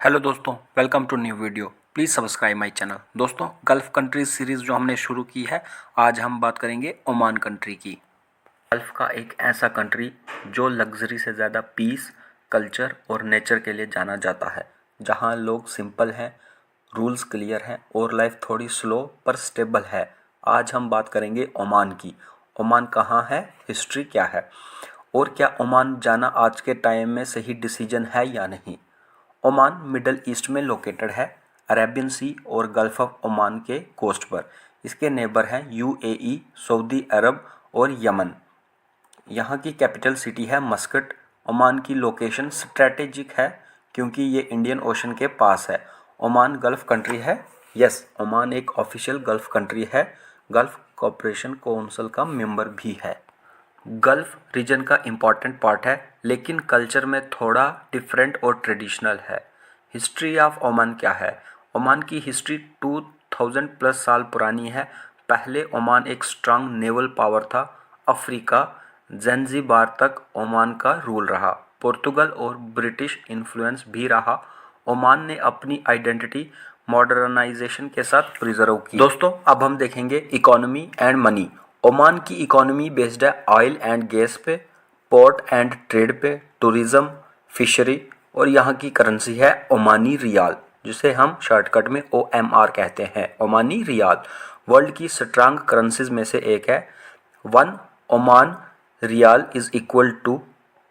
Hello दोस्तों, welcome to new video. Please subscribe my channel. दोस्तों, Gulf countries series जो हमने शुरू की है, आज हम बात करेंगे ओमान कंट्री की। गल्फ़ का एक ऐसा कंट्री जो लग्जरी से ज़्यादा पीस, कल्चर और नेचर के लिए जाना जाता है, जहां लोग सिंपल हैं, रूल्स क्लियर हैं और लाइफ थोड़ी स्लो पर स्टेबल है। आज हम बात करेंगे ओमान की। ओमान कहाँ है, हिस्ट्री क्या है और क्या ओमान जाना आज के टाइम में सही डिसीजन है या नहीं। ओमान मिडल ईस्ट में लोकेटेड है, अरेबियन सी और गल्फ ऑफ ओमान के कोस्ट पर। इसके नेबर हैं यूएई, सऊदी अरब और यमन। यहाँ की कैपिटल सिटी है मस्कट। ओमान की लोकेशन स्ट्रैटेजिक है क्योंकि ये इंडियन ओशन के पास है। ओमान गल्फ कंट्री है। यस, ओमान एक ऑफिशियल गल्फ कंट्री है। गल्फ कॉपरेशन काउंसिल का मेंबर भी है। गल्फ रीजन का इम्पॉर्टेंट पार्ट है, लेकिन कल्चर में थोड़ा डिफरेंट और ट्रेडिशनल है। हिस्ट्री ऑफ ओमान क्या है? ओमान की हिस्ट्री 2000 प्लस साल पुरानी है। पहले ओमान एक स्ट्रांग नेवल पावर था। अफ्रीका, ज़ंजीबार तक ओमान का रूल रहा। पुर्तगाल और ब्रिटिश इन्फ्लुएंस भी रहा। ओमान ने अपनी आइडेंटिटी मॉडर्नाइजेशन के साथ प्रिजर्व की। दोस्तों, अब हम देखेंगे इकोनॉमी एंड मनी। ओमान की इकोनॉमी बेस्ड है ऑयल एंड गैस पे, पोर्ट एंड ट्रेड पे, टूरिज्म, फिशरी और यहाँ की करेंसी है ओमानी रियाल, जिसे हम शॉर्टकट में OMR कहते हैं, ओमानी रियाल। वर्ल्ड की स्ट्रांग करेंसीज में से एक है। 1 Oman rial is equal to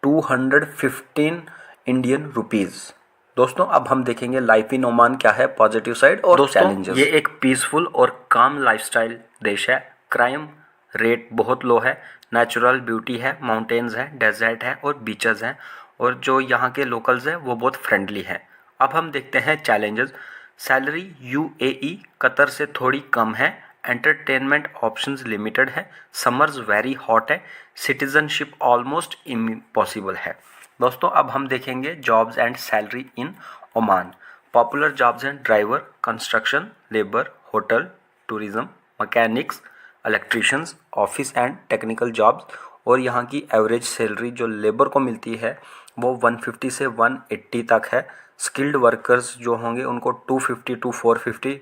215 Indian rupees. दोस्तों, अब हम देखेंगे लाइफ इन ओमान क्या है, पॉजिटिव साइड और चैलेंजेस। ये एक पीसफुल और काम लाइफस्टाइल देश है। क्राइम रेट बहुत लो है। नेचुरल ब्यूटी है, माउंटेन्स हैं, डेजर्ट है और बीचेस हैं। और जो यहाँ के लोकल्स हैं वो बहुत फ्रेंडली हैं। अब हम देखते हैं चैलेंजेस। सैलरी यूएई कतर से थोड़ी कम है। एंटरटेनमेंट ऑप्शंस लिमिटेड है। समर्स वेरी हॉट है। सिटीजनशिप ऑलमोस्ट इम्पॉसिबल है। दोस्तों, अब हम देखेंगे jobs and salary in Oman. Popular jobs हैं driver, construction labour, hotel, tourism, mechanics, electricians, office and technical jobs. और यहाँ की एवरेज सैलरी जो लेबर को मिलती है वो 150 से 180 तक है। स्किल्ड वर्कर्स जो होंगे उनको 250 टू 450।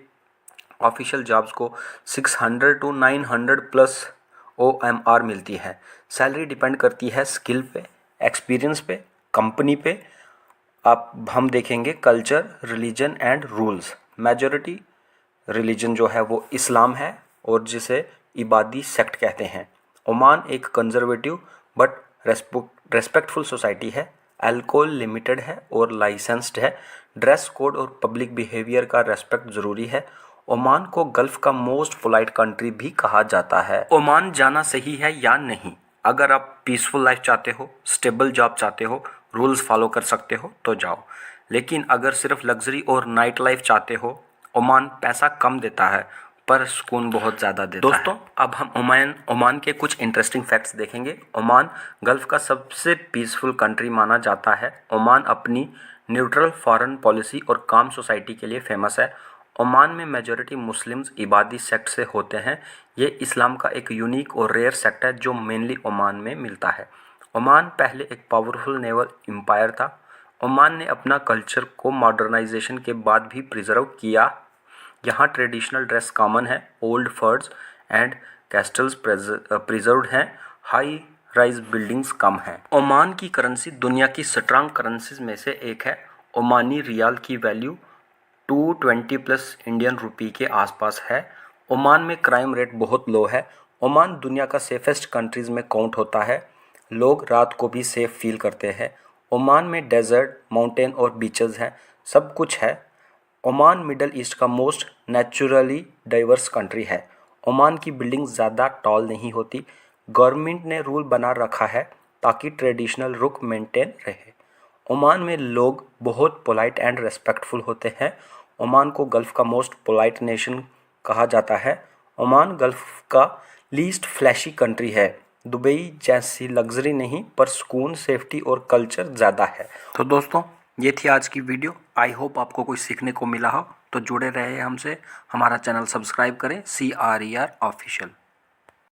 ऑफिशियल जॉब्स को 600 टू 900 प्लस OMR मिलती है। सैलरी डिपेंड करती है स्किल पे, एक्सपीरियंस पे, कंपनी पे। अब हम देखेंगे culture, religion and rules. Majority religion जो है वो इस्लाम है और जिसे इबादी सेक्ट कहते हैं। ओमान एक कंजर्वेटिव बट रेस्पेक्टफुल सोसाइटी है। अल्कोहल लिमिटेड है और लाइसेंस्ड है। ड्रेस कोड और पब्लिक बिहेवियर का रेस्पेक्ट ज़रूरी है। ओमान को गल्फ का मोस्ट पोलाइट कंट्री भी कहा जाता है। ओमान जाना सही है या नहीं? अगर आप पीसफुल लाइफ चाहते हो, स्टेबल जॉब चाहते हो, रूल्स फॉलो कर सकते हो तो जाओ। लेकिन अगर सिर्फ लग्जरी और नाइट लाइफ चाहते हो, ओमान पैसा कम देता है पर सुकून बहुत ज़्यादा देता है। दोस्तों, अब हम ओमान के कुछ इंटरेस्टिंग फैक्ट्स देखेंगे। ओमान गल्फ का सबसे पीसफुल कंट्री माना जाता है। ओमान अपनी न्यूट्रल फॉरेन पॉलिसी और काम सोसाइटी के लिए फेमस है। ओमान में मेजॉरिटी मुस्लिम्स इबादी सेक्ट से होते हैं। ये इस्लाम का एक यूनिक और रेयर सेक्ट है जो मेनली ओमान में मिलता है। ओमान पहले एक पावरफुल नेवल एम्पायर था। ओमान ने अपना कल्चर को मॉडर्नाइजेशन के बाद भी प्रिजर्व किया। यहाँ ट्रेडिशनल ड्रेस कॉमन है। ओल्ड फोर्ट्स एंड कैस्टल्स प्रिजर्व्ड हैं। हाई राइज बिल्डिंग्स कम हैं। ओमान की करेंसी दुनिया की स्ट्रांग करेंसीज में से एक है। ओमानी रियाल की वैल्यू 220 प्लस इंडियन रुपी के आसपास है। ओमान में क्राइम रेट बहुत लो है। ओमान दुनिया का सेफेस्ट कंट्रीज में काउंट होता है। लोग रात को भी सेफ फील करते हैं। ओमान में डेजर्ट, माउंटेन और बीचेस हैं, सब कुछ है। ओमान मिडल ईस्ट का मोस्ट नेचुरली डाइवर्स कंट्री है। ओमान की बिल्डिंग ज़्यादा टॉल नहीं होती। गवर्नमेंट ने रूल बना रखा है ताकि ट्रेडिशनल रुख मेंटेन रहे। ओमान में लोग बहुत पोलाइट एंड रेस्पेक्टफुल होते हैं। ओमान को गल्फ का मोस्ट पोलाइट नेशन कहा जाता है। ओमान गल्फ का लीस्ट फ्लैशी कंट्री है। दुबई जैसी लग्जरी नहीं पर सुकून, सेफ्टी और कल्चर ज़्यादा है। तो दोस्तों, ये थी आज की वीडियो। आई होप आपको कुछ सीखने को मिला हो। तो जुड़े रहे हमसे, हमारा चैनल सब्सक्राइब करें। CRER official.